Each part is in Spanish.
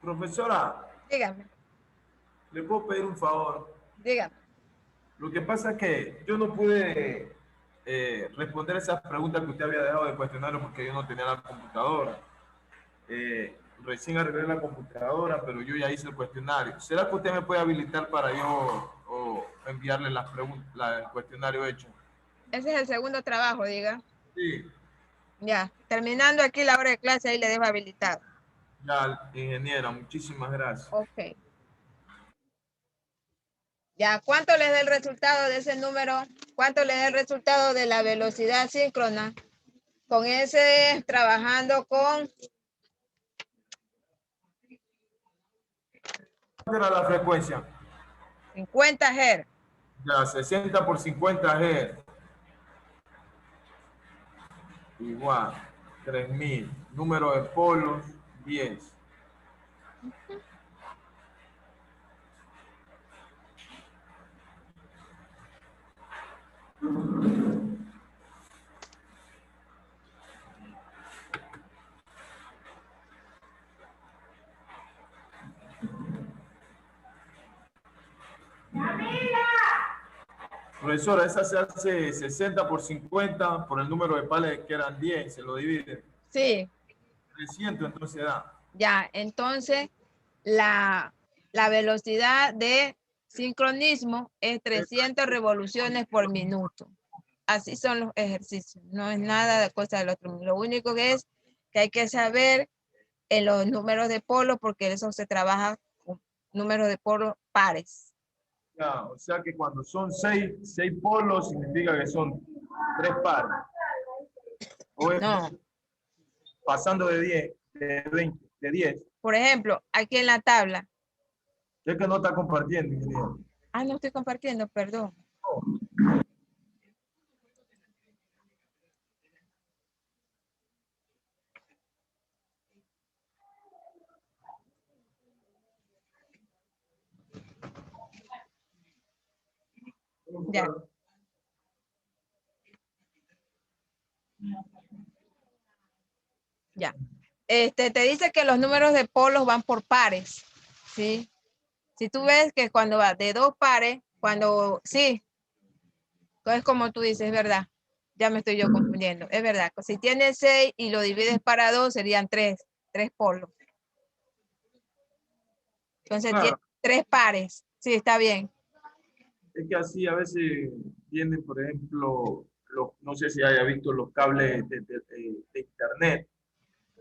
Profesora, Dígame, ¿le puedo pedir un favor? dígame. Lo que pasa es que yo no pude responder esas preguntas que usted había dejado de cuestionario porque yo no tenía la computadora. Recién arreglé la computadora, pero yo ya hice el cuestionario. ¿Será que usted me puede habilitar para yo enviarle las preguntas, el cuestionario hecho? Ese es el segundo trabajo, diga. Sí, Ya, terminando aquí la hora de clase, ahí le dejo habilitado. ya, ingeniera, muchísimas gracias. Ok. Ya, ¿cuánto les da el resultado de ese número? ¿Cuánto les da el resultado de la velocidad síncrona? Con ese, trabajando con ¿Cuánto era la frecuencia? 50 Hz. Ya, 60 por 50 Hz. Igual, 3000. Número de polos, 10. Profesora, esa se hace 60 por 50 por el número de pares que eran 10, se lo divide. Sí, 300 entonces da. ya. Entonces, la velocidad de sincronismo es 300 revoluciones por minuto. Así son los ejercicios. No es nada de cosa del otro mundo. Lo único que es que hay que saber en los números de polo, porque eso se trabaja con números de polo pares. Ya, o sea que cuando son 6 polos, significa que son 3 pares. O es No, pasando de 10, de 20, de 10. por ejemplo, aquí en la tabla. Es que no está compartiendo, ingeniero. Ah, no estoy compartiendo, perdón. Ya. Ya. Te dice que los números de polos van por pares, ¿sí? Si tú ves que cuando va de 2 pares, cuando, sí, es como tú dices, es verdad. Ya me estoy yo confundiendo, es verdad. Si tienes 6 y lo divides para 2, serían 3 polos. Entonces tiene Claro, 3 pares, sí, está bien. es que así a veces vienen, por ejemplo, no sé si haya visto los cables de internet,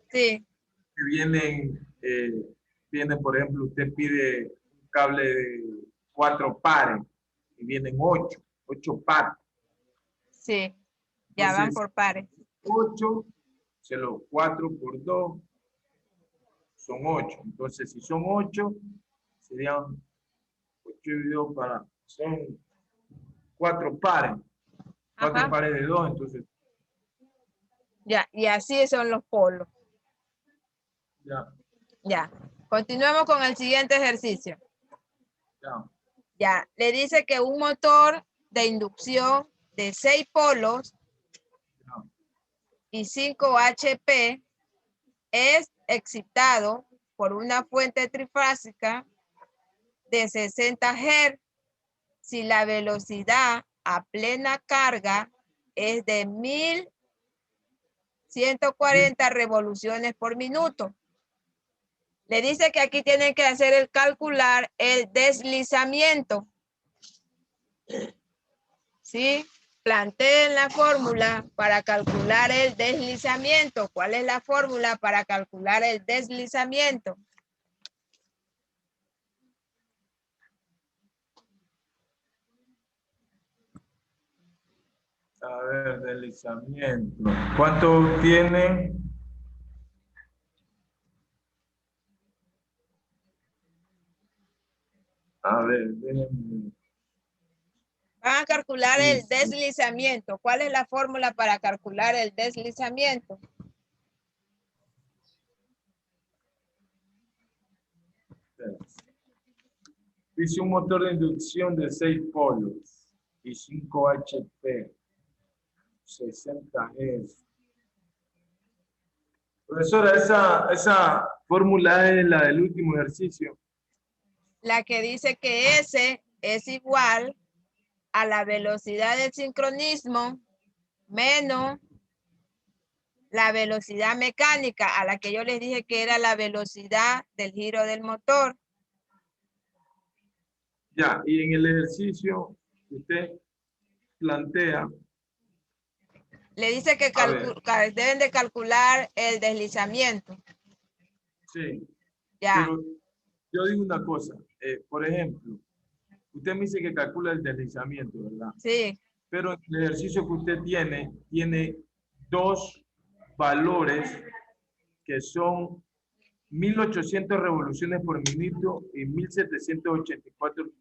Sí, que vienen, por ejemplo, usted pide un cable de 4 pares y vienen 8 pares. sí, ya van Entonces, por pares. 8, 4 por 2 son 8. Entonces, si son 8, serían 8 divididos son 4 pares. 4 Ajá, pares de 2, entonces ya, y así son los polos. ya, Ya, continuemos con el siguiente ejercicio. ya. Ya, le dice que un motor de inducción de 6 polos Ya. y 5 HP es excitado por una fuente trifásica de 60 Hz si la velocidad a plena carga es de 1140 revoluciones por minuto. Le dice que aquí tienen que hacer el calcular el deslizamiento. ¿Sí? Planteen la fórmula para calcular el deslizamiento. ¿Cuál es la fórmula para calcular el deslizamiento? A ver, deslizamiento. ¿Cuánto tiene? A ver, déjenme. Van a calcular Sí, el sí. deslizamiento. ¿Cuál es la fórmula para calcular el deslizamiento? Dice un motor de inducción de 6 polos y 5 HP, 60 Hz. Profesora, esa fórmula es la del último ejercicio. La que dice que S es igual a la velocidad del sincronismo menos la velocidad mecánica, a la que yo les dije que era la velocidad del giro del motor. Ya, y en el ejercicio usted plantea, Le dice que a ver, deben de calcular el deslizamiento. sí, Ya, pero yo digo una cosa, por ejemplo, usted me dice que calcula el deslizamiento, ¿verdad? sí. Pero el ejercicio que usted tiene dos valores que son 1800 revoluciones por minuto y 1784 No,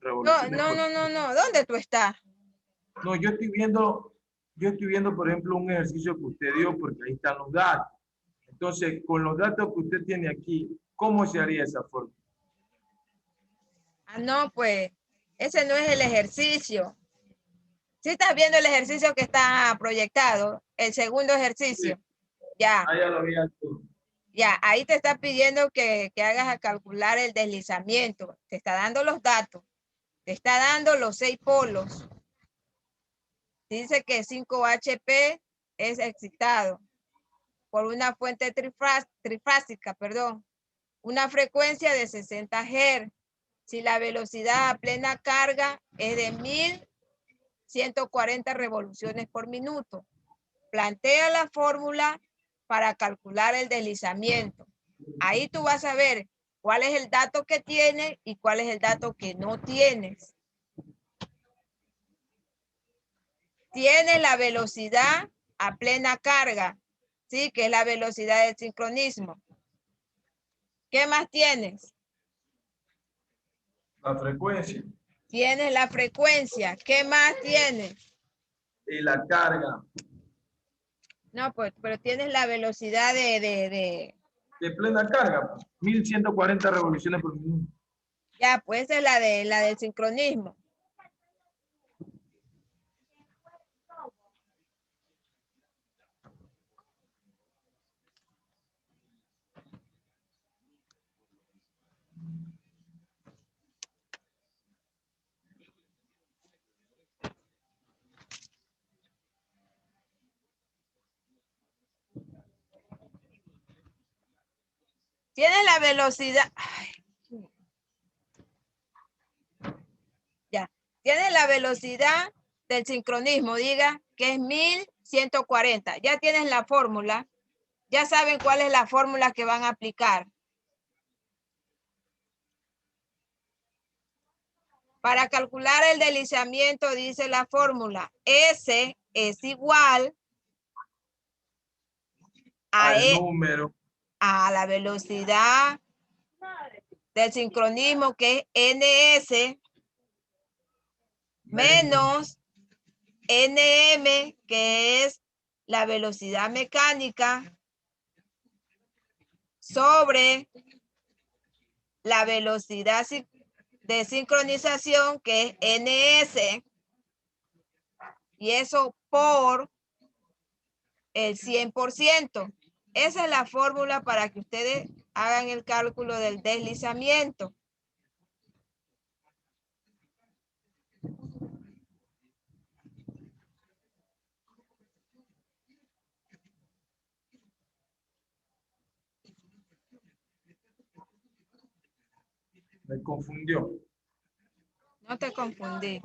revoluciones no, por no, no, minuto. no. ¿Dónde tú estás? No, yo estoy viendo, por ejemplo, un ejercicio que usted dio porque ahí están los datos. Entonces, con los datos que usted tiene aquí, ¿cómo se haría esa forma? Ah, no, pues, ese no es el ejercicio. Si estás viendo el ejercicio que está proyectado, el segundo Sí, ejercicio, ya, ya lo había hecho. ya, ahí te está pidiendo que hagas a calcular el deslizamiento. Te está dando los datos, te está dando los 6 polos. Dice que 5HP es excitado por una fuente trifásica, perdón, una frecuencia de 60 Hz. Si la velocidad a plena carga es de 1140 revoluciones por minuto. Plantea la fórmula para calcular el deslizamiento. Ahí tú vas a ver cuál es el dato que tienes y cuál es el dato que no tienes. Tienes la velocidad a plena carga, ¿sí? Que es la velocidad del sincronismo. ¿Qué más tienes? La frecuencia Tienes la frecuencia. ¿Qué más tienes? y la carga No, pues, pero tienes la velocidad de plena carga, pues, 1140 revoluciones por minuto. ya, pues es la del sincronismo. Tienes la velocidad. Ay, ya. Tienes la velocidad del sincronismo, diga que es 1140. Ya tienes la fórmula. Ya saben cuál es la fórmula que van a aplicar. Para calcular el deslizamiento dice la fórmula. S es igual Al número a la velocidad del sincronismo, que es ns, menos nm, que es la velocidad mecánica, sobre la velocidad de sincronización, que es ns, y eso por el 100%. Esa es la fórmula para que ustedes hagan el cálculo del deslizamiento. me confundió. No te confundí.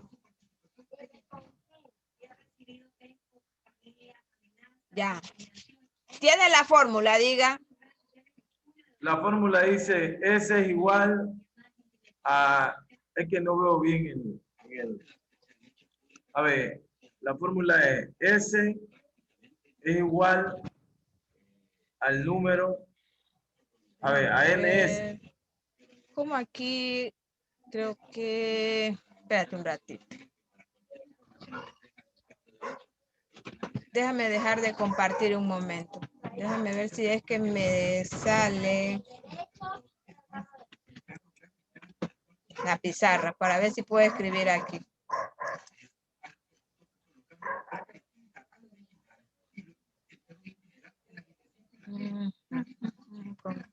Ya. Tiene la fórmula, diga. La fórmula dice S es igual a, es que no veo bien a ver, la fórmula es S es igual al número, a ver, a NS. Como aquí, creo que... Espérate un ratito. Déjame dejar de compartir un momento. Déjame ver si es que me sale la pizarra para ver si puedo escribir aquí.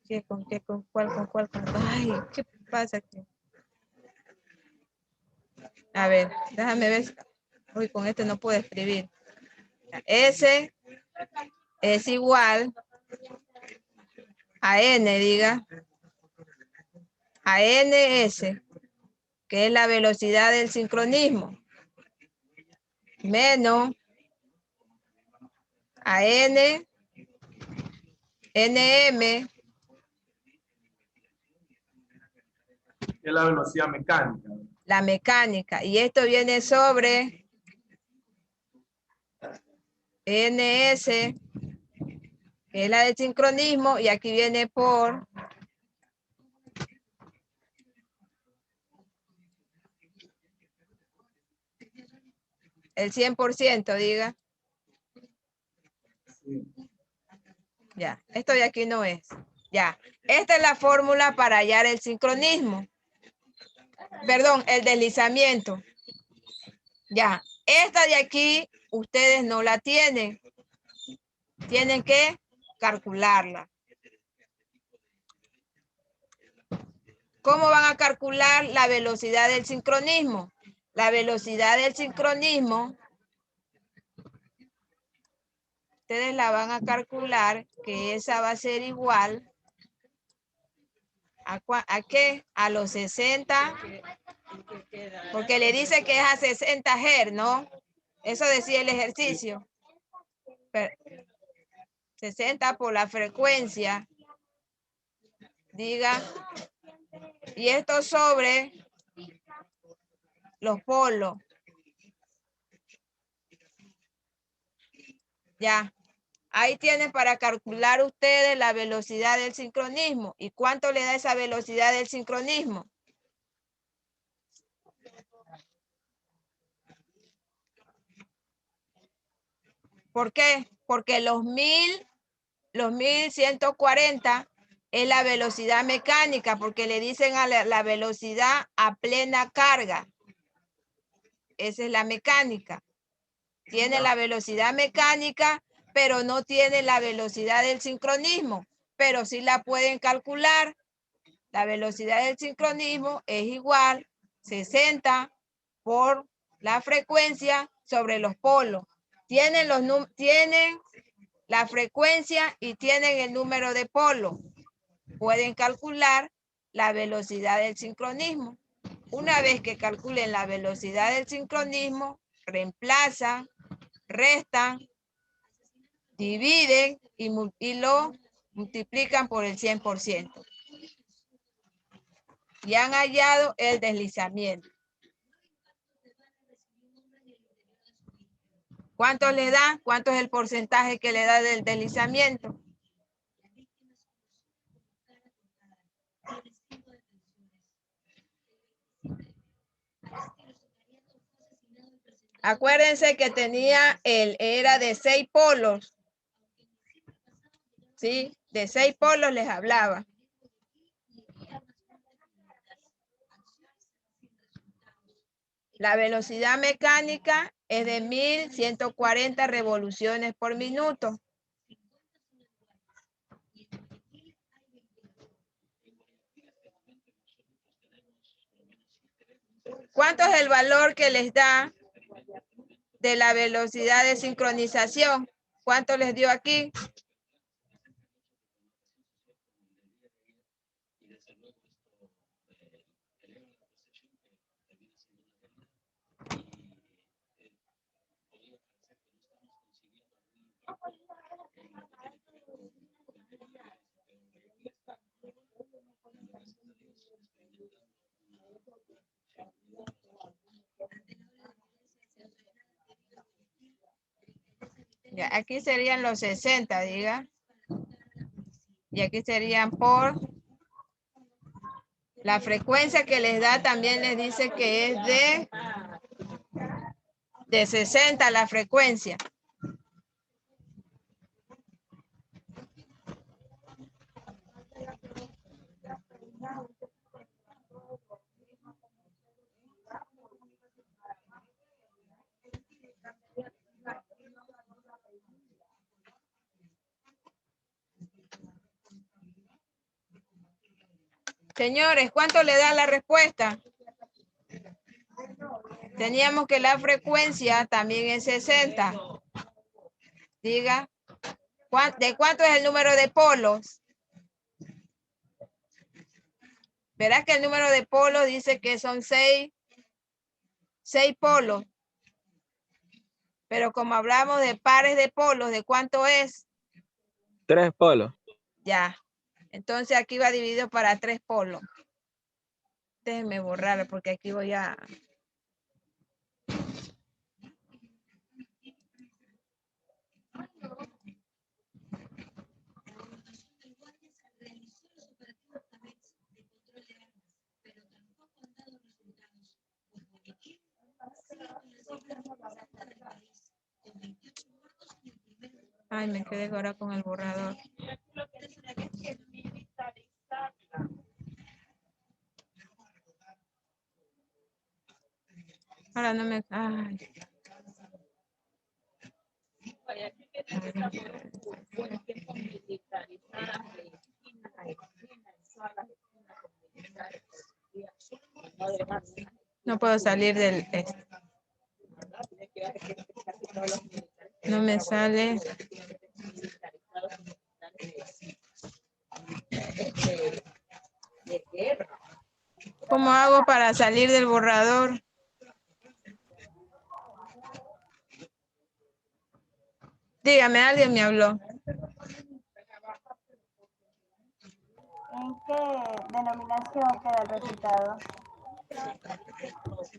¿Qué, con qué, con cuál, con cuál, con cuál? Ay, ¿qué pasa aquí? A ver, déjame ver. Uy, con este no puedo escribir. S es igual a N, diga. A NS, que es la velocidad del sincronismo. Menos a N, NM, Es la velocidad mecánica. la mecánica. Y esto viene sobre NS, que es la del sincronismo, y aquí viene por el 100%, diga. Sí. Ya, esto de aquí no es. Ya, esta es la fórmula para hallar el sincronismo. Perdón, el deslizamiento. Ya, esta de aquí ustedes no la tienen. Tienen que calcularla. ¿Cómo van a calcular la velocidad del sincronismo? La velocidad del sincronismo, ustedes la van a calcular que esa va a ser igual ¿a qué? A los 60, porque le dice que es a 60 Hz, ¿no? Eso decía el ejercicio. Pero 60 por la frecuencia, diga, y esto sobre los polos. Ya, ahí tienen para calcular ustedes la velocidad del sincronismo. ¿Y cuánto le da esa velocidad del sincronismo? ¿Por qué? Porque los 1140 es la velocidad mecánica, porque le dicen a la velocidad a plena carga. Esa es la mecánica. Tiene la velocidad mecánica, pero no tiene la velocidad del sincronismo, pero sí la pueden calcular. La velocidad del sincronismo es igual 60 por la frecuencia sobre los polos. Tienen la frecuencia y tienen el número de polos. Pueden calcular la velocidad del sincronismo. Una vez que calculen la velocidad del sincronismo, reemplazan, restan, dividen y lo multiplican por el 100%. Y han hallado el deslizamiento. ¿Cuánto le da? ¿Cuánto es el porcentaje que le da del deslizamiento? Acuérdense que era de 6 polos. ¿Sí? De 6 polos les hablaba. La velocidad mecánica es de 1140 revoluciones por minuto. ¿Cuánto es el valor que les da de la velocidad de sincronización? ¿Cuánto les dio aquí? Ya, aquí serían los 60, diga. Y aquí serían por la frecuencia que les da, también les dice que es de 60 la frecuencia. Señores, ¿cuánto le da la respuesta? Teníamos que la frecuencia también es 60. Diga, ¿de cuánto es el número de polos? Verás que el número de polos dice que son 6 polos. Pero como hablamos de pares de polos, ¿de cuánto es? 3 polos. Ya. Entonces aquí va dividido para 3 polos. Déjenme borrar porque aquí voy a... Ay, me quedé ahora con el borrador. Ahora no me... Ay. No puedo salir del... No me sale. ¿Cómo hago para salir del borrador? Dígame, alguien me habló. ¿En qué denominación queda el resultado?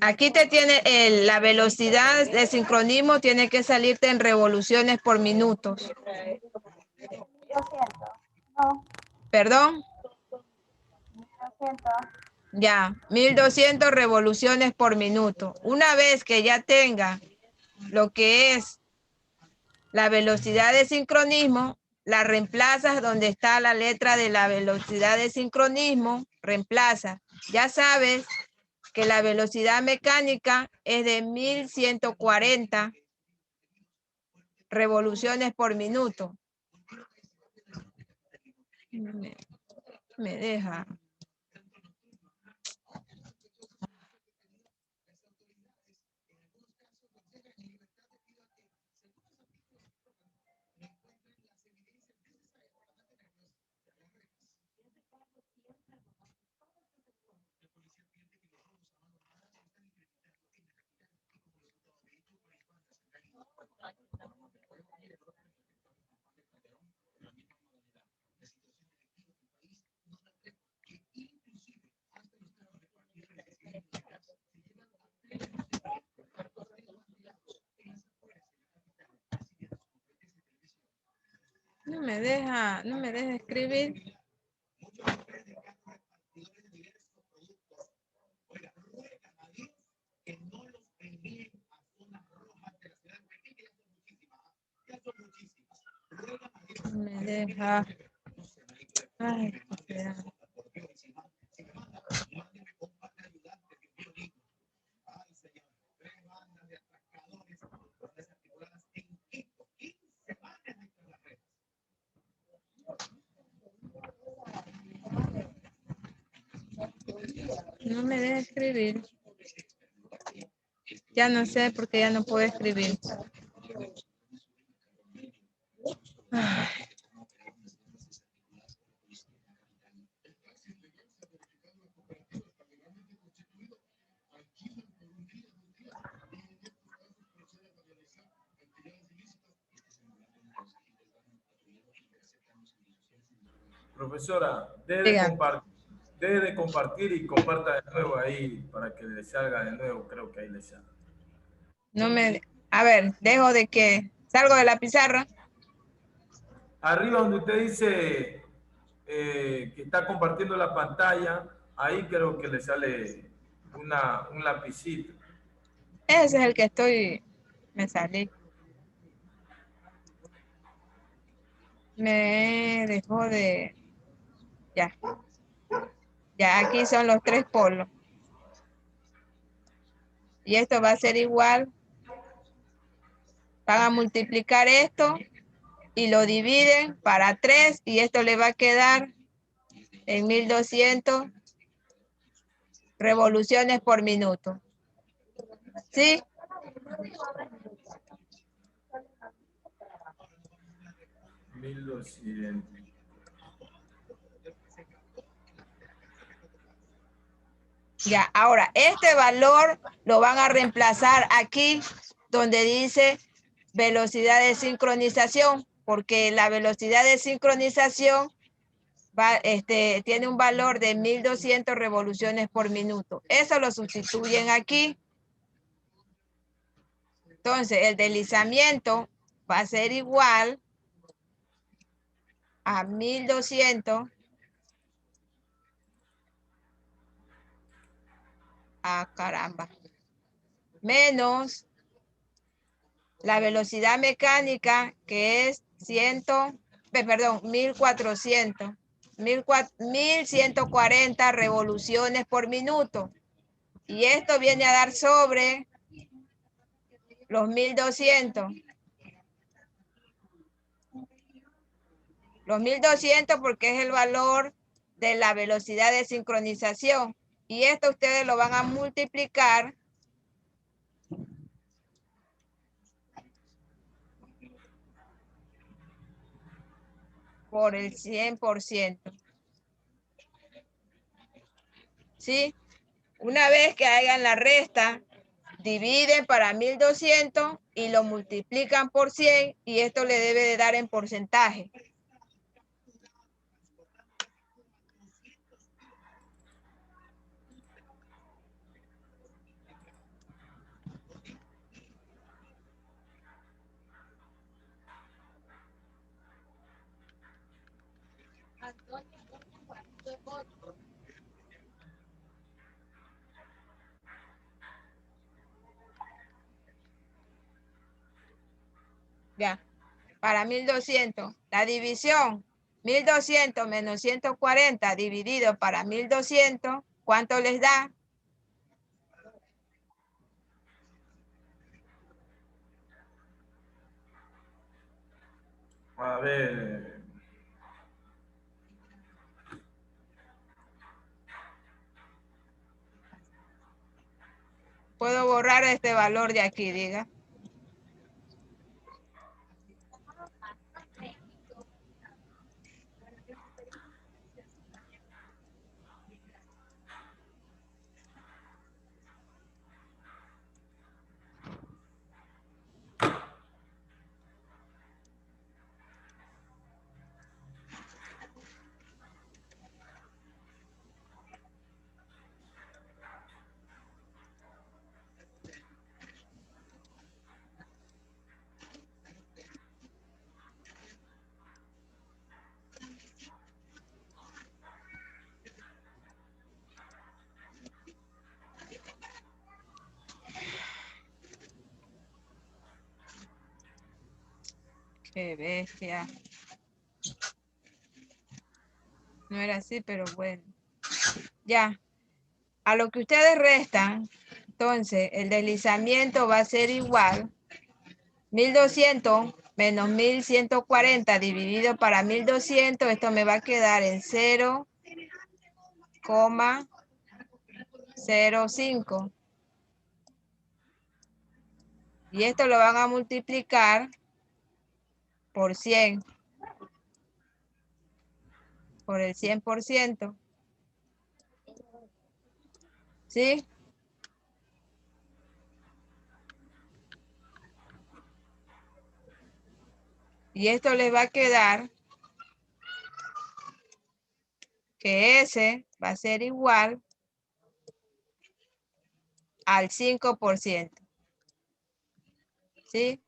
Aquí te tiene la velocidad de sincronismo, tiene que salirte en revoluciones por minutos. 1200. No, ¿Perdón? 1200. Ya, 1200 revoluciones por minuto. Una vez que ya tenga lo que es la velocidad de sincronismo, la reemplazas donde está la letra de la velocidad de sincronismo, reemplaza. Ya sabes que la velocidad mecánica es de 1140 revoluciones por minuto. Me deja. No me deja escribir. No me deja. Ay, qué fea. No me deja escribir. Ya no sé porque ya no puedo escribir. Ay. Profesora, Diga. deje de compartir y comparta de nuevo ahí para que le salga de nuevo. Creo que ahí le sale. No me... A ver, dejo de que... Salgo de la pizarra. Arriba donde usted dice que está compartiendo la pantalla, ahí creo que le sale un lapicito. Ese es el que estoy... Me salí. Me dejó de... Ya. Ya aquí son los 3 polos. Y esto va a ser igual. Van a multiplicar esto y lo dividen para 3 y esto le va a quedar en 1200 revoluciones por minuto. ¿Sí? $1200. Ya, ahora, este valor lo van a reemplazar aquí donde dice velocidad de sincronización, porque la velocidad de sincronización tiene un valor de 1200 revoluciones por minuto. Eso lo sustituyen aquí. Entonces, el deslizamiento va a ser igual a 1200 caramba, menos la velocidad mecánica, que es 1140 revoluciones por minuto. Y esto viene a dar sobre los 1200. Los 1200 porque es el valor de la velocidad de sincronización. Y esto ustedes lo van a multiplicar por el 100%. ¿Sí? Una vez que hagan la resta, dividen para 1200 y lo multiplican por 100 y esto le debe de dar en porcentaje. Ya, para 1200. La división, 1200 menos 140 dividido para 1200, ¿cuánto les da? A ver. Puedo borrar este valor de aquí, diga. Qué bestia. No era así, pero bueno. Ya. A lo que ustedes restan, entonces el deslizamiento va a ser igual 1200 menos 1140 dividido para 1200. Esto me va a quedar en 0,05. Y esto lo van a multiplicar por 100. Por el 100%. ¿Sí? Y esto les va a quedar que ese va a ser igual al 5%. ¿Sí?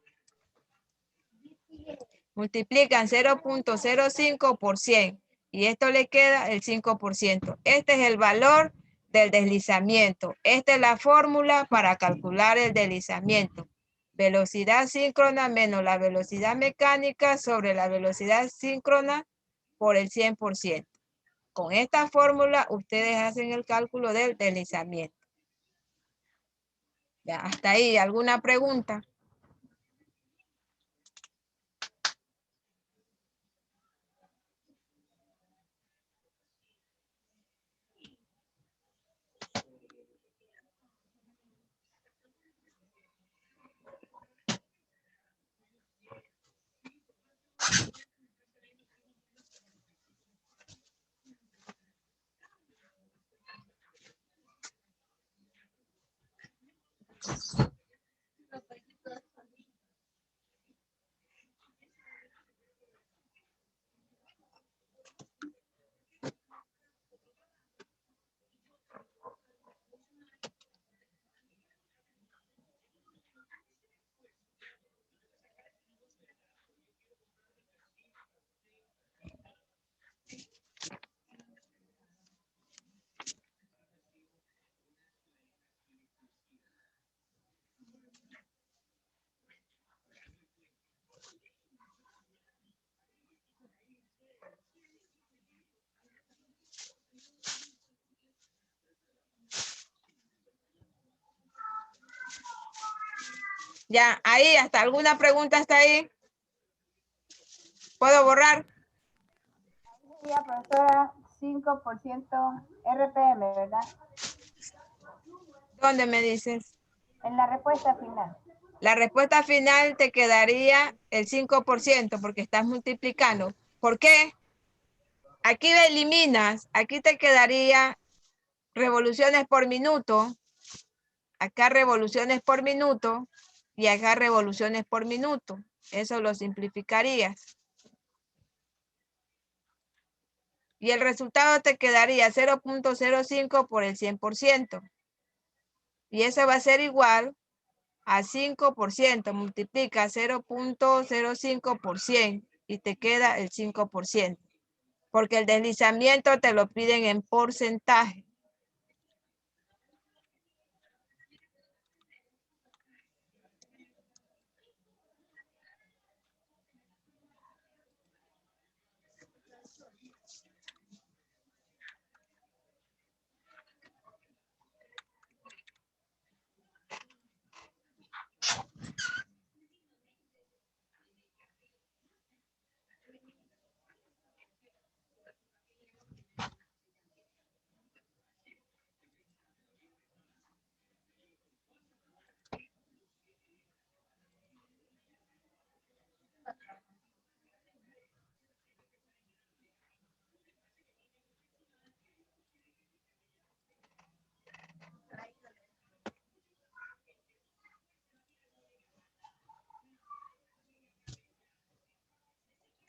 Multiplican 0,05 por 100 y esto le queda el 5%. Este es el valor del deslizamiento. Esta es la fórmula para calcular el deslizamiento. Velocidad síncrona menos la velocidad mecánica sobre la velocidad síncrona por el 100%. Con esta fórmula ustedes hacen el cálculo del deslizamiento. Ya, hasta ahí, ¿alguna pregunta? Ya, ahí, ¿hasta alguna pregunta está ahí? ¿Puedo borrar? Sería, profesora, 5% RPM, ¿verdad? ¿Dónde me dices? En la respuesta final. La respuesta final te quedaría el 5% porque estás multiplicando. ¿Por qué? Aquí eliminas, aquí te quedaría revoluciones por minuto, acá revoluciones por minuto y acá revoluciones por minuto. Eso lo simplificarías. Y el resultado te quedaría 0.05 por el 100%. Y eso va a ser igual a 5%. Multiplica 0.05 por 100 y te queda el 5%. Porque el deslizamiento te lo piden en porcentaje.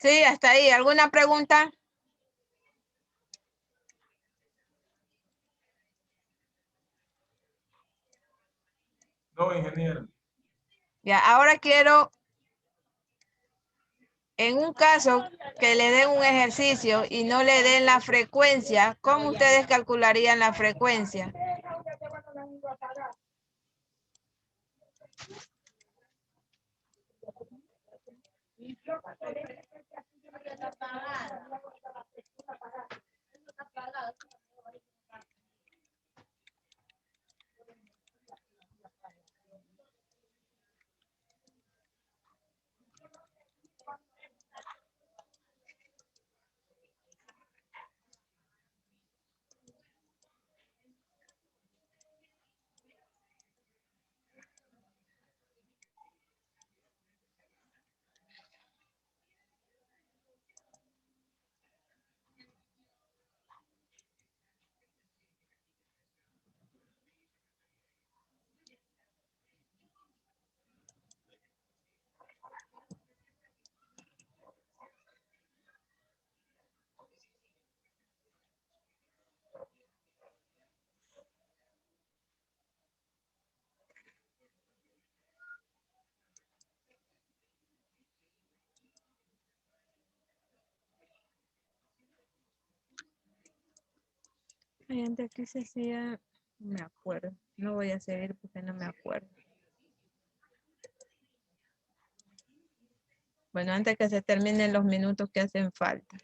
Sí, hasta ahí. ¿Alguna pregunta? No, ingeniero. Ya, ahora quiero, en un caso que le den un ejercicio y no le den la frecuencia, ¿cómo ustedes calcularían la frecuencia? Gente, aquí se hacía, no me acuerdo. No voy a seguir porque no me acuerdo. Bueno, antes que se terminen los minutos que hacen falta.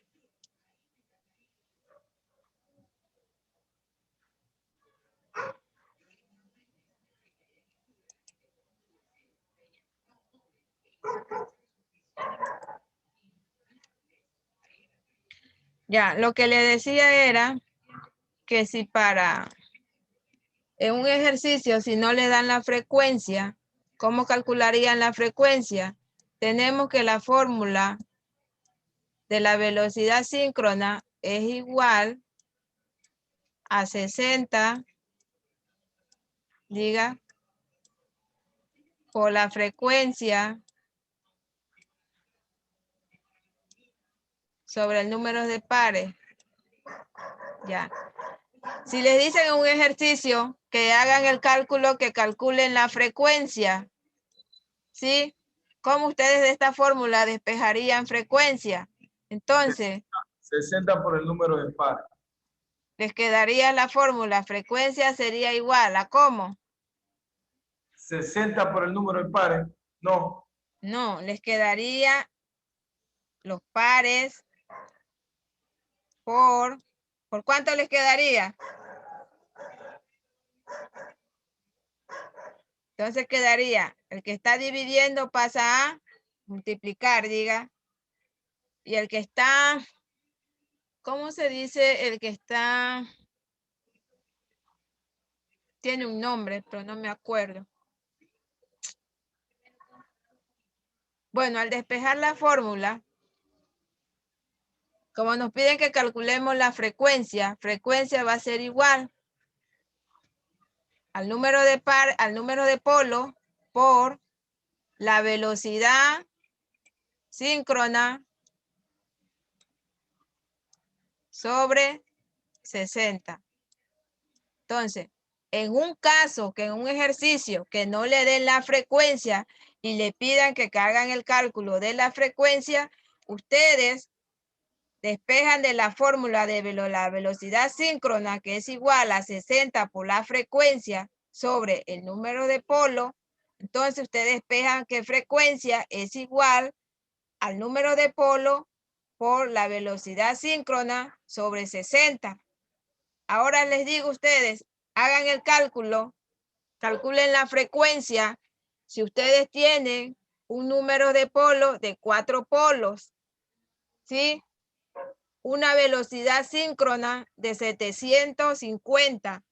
Ya, lo que le decía era que si para en un ejercicio, si no le dan la frecuencia, ¿cómo calcularían la frecuencia? Tenemos que la fórmula de la velocidad síncrona es igual a 60, diga, por la frecuencia sobre el número de pares. Ya. Si les dicen en un ejercicio que hagan el cálculo, que calculen la frecuencia, ¿sí? ¿Cómo ustedes de esta fórmula despejarían frecuencia? Entonces, 60 por el número de pares. les quedaría la fórmula, frecuencia sería igual a ¿cómo? 60 por el número de pares. No. No, les quedaría los pares ¿por cuánto les quedaría? Entonces quedaría, el que está dividiendo pasa a multiplicar, diga. Y el que está, ¿cómo se dice? El que está, tiene un nombre, pero no me acuerdo. Bueno, al despejar la fórmula, como nos piden que calculemos la frecuencia va a ser igual al número de polo por la velocidad síncrona sobre 60. Entonces, en un caso, que en un ejercicio que no le den la frecuencia y le pidan que hagan el cálculo de la frecuencia, ustedes despejan de la fórmula de la velocidad síncrona, que es igual a 60 por la frecuencia sobre el número de polo. Entonces, ustedes despejan que frecuencia es igual al número de polo por la velocidad síncrona sobre 60. Ahora les digo a ustedes, hagan el cálculo, calculen la frecuencia. Si ustedes tienen un número de polo de 4 polos, ¿sí? Una velocidad síncrona de 750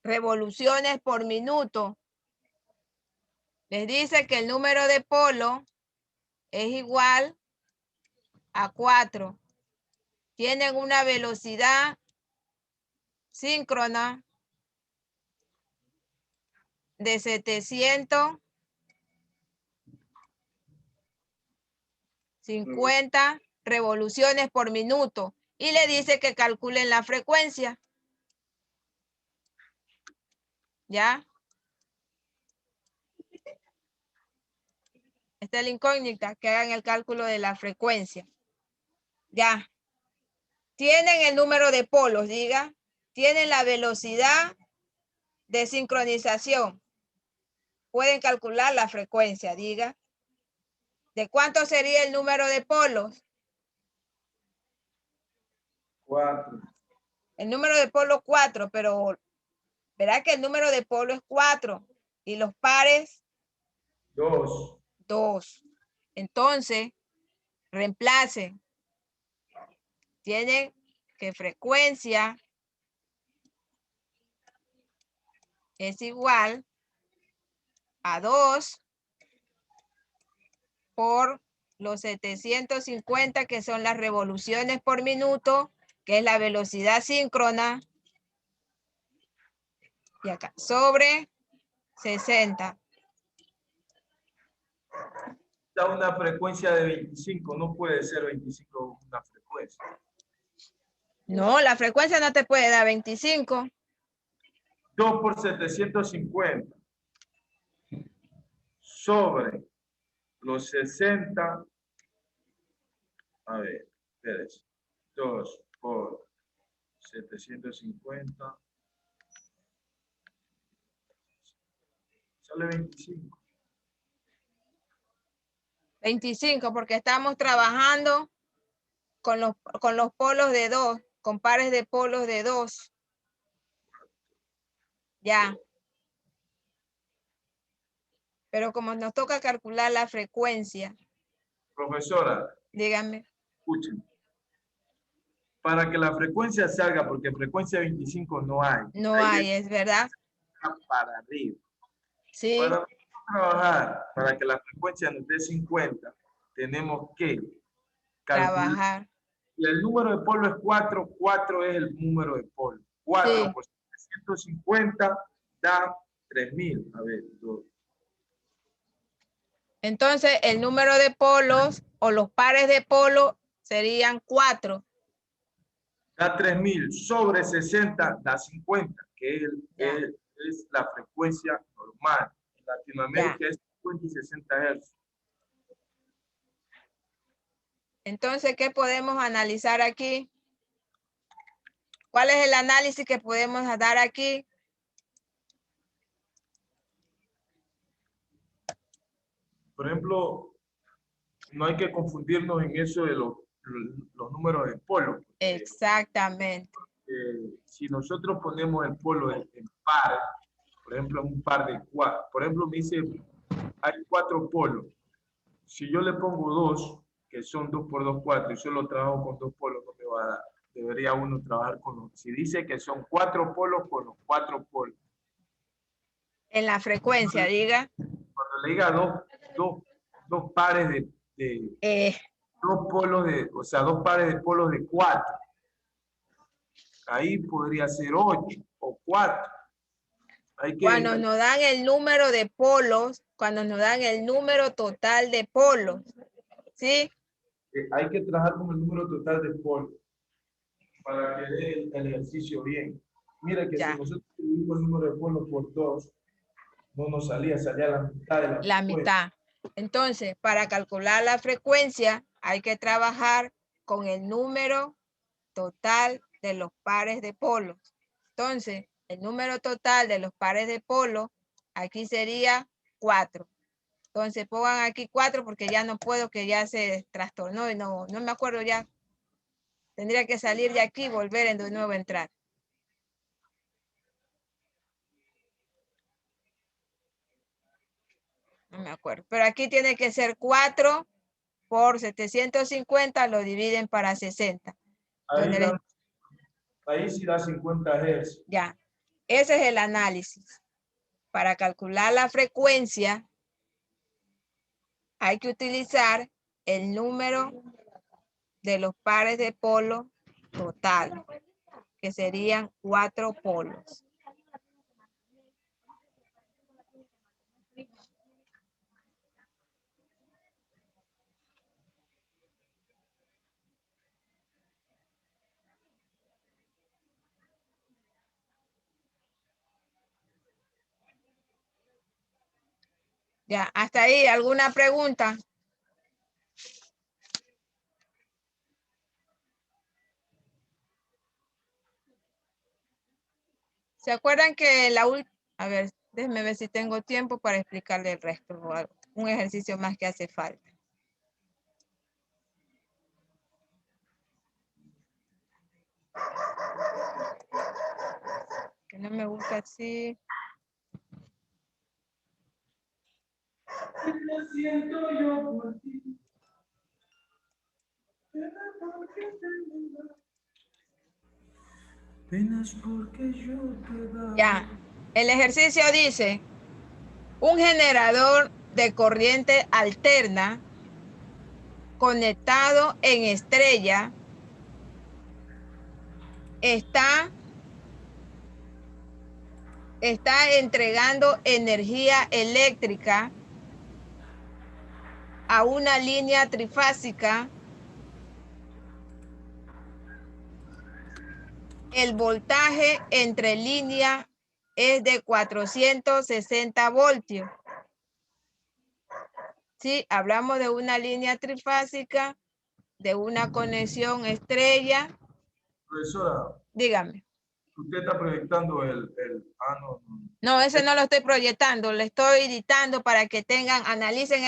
revoluciones por minuto, les dice que el número de polo es igual a 4. Tienen una velocidad síncrona de 750 revoluciones por minuto y le dice que calculen la frecuencia. ¿Ya? Esta es la incógnita, que hagan el cálculo de la frecuencia. Ya. Tienen el número de polos, diga. Tienen la velocidad de sincronización. Pueden calcular la frecuencia, diga. ¿De cuánto sería el número de polos? 4. El número de polo 4, pero verá que el número de polo es 4 y los pares 2. 2. Entonces, reemplacen. Tienen que frecuencia es igual a 2 por los 750, que son las revoluciones por minuto, que es la velocidad síncrona, y acá, sobre 60. Da una frecuencia de 25, no puede ser 25 una frecuencia. No, la frecuencia no te puede dar 25. 2 por 750 sobre los 60. A ver, espérense. 2 por 750. Sale 25. 25, porque estamos trabajando con los polos de 2, con pares de polos de 2. Ya. Pero como nos toca calcular la frecuencia. Profesora, Dígame. escuchen. Para que la frecuencia salga, porque frecuencia 25 no hay. No hay, es verdad. Para arriba. Sí. Para trabajar, para que la frecuencia nos dé 50, tenemos que calcular. Trabajar. Y el número de polo es 4, 4 es el número de polo. 4 Sí. por 750 da 3000. A ver, 2. Entonces, el número de polos o los pares de polo serían 4. Da 3000 sobre 60 da 50, que es la frecuencia normal. En Latinoamérica es 50 y 60 Hz. Entonces, ¿qué podemos analizar aquí? ¿Cuál es el análisis que podemos dar aquí? Por ejemplo, no hay que confundirnos en eso de los números de polo. Exactamente. Si nosotros ponemos el polo en par, Por ejemplo, un par de cuatro. Por ejemplo, me dice, hay 4 polos. Si yo le pongo 2, que son 2 por 2, 4, y solo trabajo con 2 polos, no me va a dar. Debería uno trabajar con los... Si dice que son 4 polos, con los 4 polos. En la frecuencia, diga. Cuando le diga dos pares de 2 polos de, o sea, 2 pares de polos de 4. Ahí podría ser 8 o 4. Cuando nos dan el número de polos, cuando nos dan el número total de polos, ¿sí? Hay que trabajar con el número total de polos para que dé el ejercicio bien. Mira que Ya. si nosotros dividimos el número de polos por 2, no nos salía la mitad de la La mitad. Entonces, para calcular la frecuencia, hay que trabajar con el número total de los pares de polos. Entonces, el número total de los pares de polos, aquí sería 4. Entonces, pongan aquí 4 porque ya no puedo, que ya se trastornó y no me acuerdo ya. Tendría que salir de aquí y volver de nuevo a entrar. No me acuerdo. Pero aquí tiene que ser 4 por 750, lo dividen para 60. Ahí sí da 50 Hz. Ya, ese es el análisis. Para calcular la frecuencia, hay que utilizar el número de los pares de polo total, que serían 4 polos. Ya, hasta ahí, ¿alguna pregunta? ¿Se acuerdan que a ver, déjenme ver si tengo tiempo para explicarle el resto o algo, un ejercicio más que hace falta? Que no me gusta así. Siento yo por ti. Penas porque yo te da. Ya, el ejercicio dice, un generador de corriente alterna conectado en estrella está entregando energía eléctrica a una línea trifásica. El voltaje entre líneas es de 460 voltios. Sí, hablamos de una línea trifásica, de una conexión estrella. Profesora, Dígame. usted está proyectando No, ese no lo estoy proyectando, lo estoy editando para que analicen el